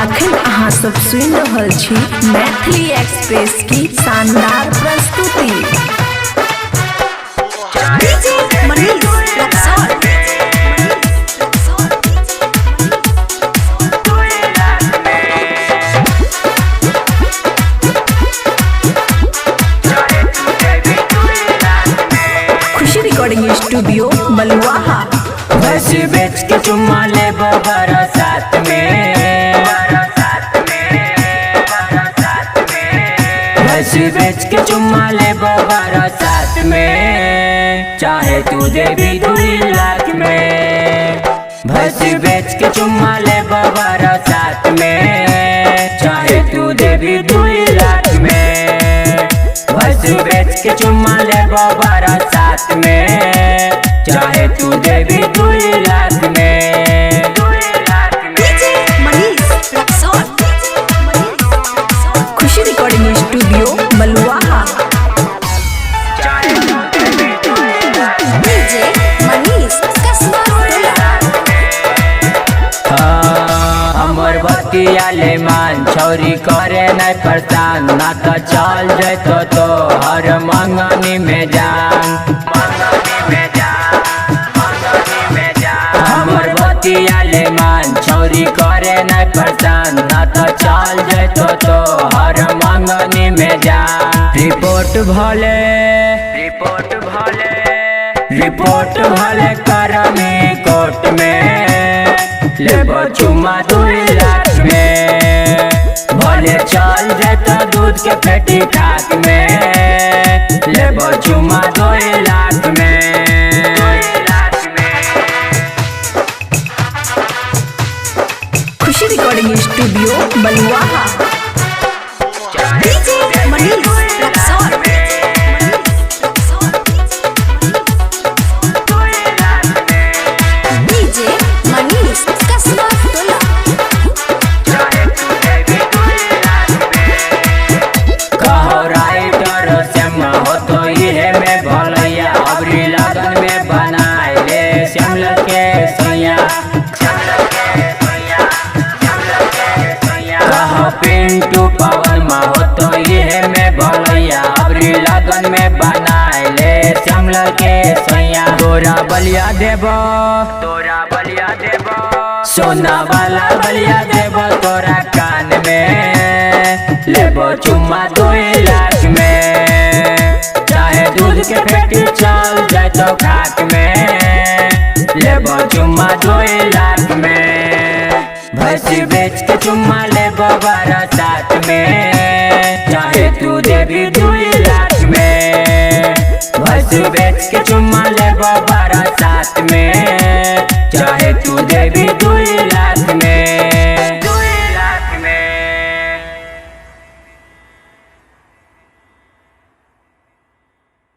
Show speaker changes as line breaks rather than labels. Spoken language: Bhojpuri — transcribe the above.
अखन अहाँ सब सुनि रहल छी मैथिली एक्सप्रेस की शानदार प्रस्तुति। खुशी रिकॉर्डिंग स्टूडियो बलुआहा।
बस बेच के चुम्मा ले बरसात में, बस बेच के चुम्मा ले बरसात में, चाहे तू दे भी 2 लाख में। बस बेच के चुम्मा ले बरसात में, चाहे तू दे भी 2 लाख में। बस बेच के चुम्मा ले बरसात में, चाहे तू दे भी 2 लाख में। 2 लाख में।
खुशी रिकॉर्डिंग स्टूडियो बलुआहा।
हमर बतिया ले मान छौरी करे नहीं परेशान, ना तो चल जैतो तो हर मंगनी में जान, मंगनी में जान, मंगनी में जान। हमर बतिया ले मान छौरी करे नहीं परेशान, ना तो चल जैतो तो हर मंगनी में जान। रिपोर्ट भले, रिपोर्ट भले, रिपोर्ट भले करमी कोर्ट में, लेबो चुम्मा 2 लाख में। भले चल जाता दूध के पेटी खाक में, लेबो चुम्मा 2 लाख में। 2 लाख में।
खुशी रिकॉर्डिंग स्टूडियो बलुआहा।
पिंटू पवन मा हो तो ये में भलैया, अबरी लगन में बनाए ले श्यामला के सैया। तोरा बलिया देबो, तोरा बलिया देबो, सोना वाला बलिया देबो तोरा कान में, लेबो चुम्मा 2 लाख में। चाहे दूध के पेटी चल जाए तो खाक में, लेबो चुम्मा 2 लाख में। भैंस बेच के चुम्मा ले बरसात में, चाहे तू दे भी 2 लाख में। भैंस बेच के चुम्मा ले बरसात में, चाहे तू दे भी 2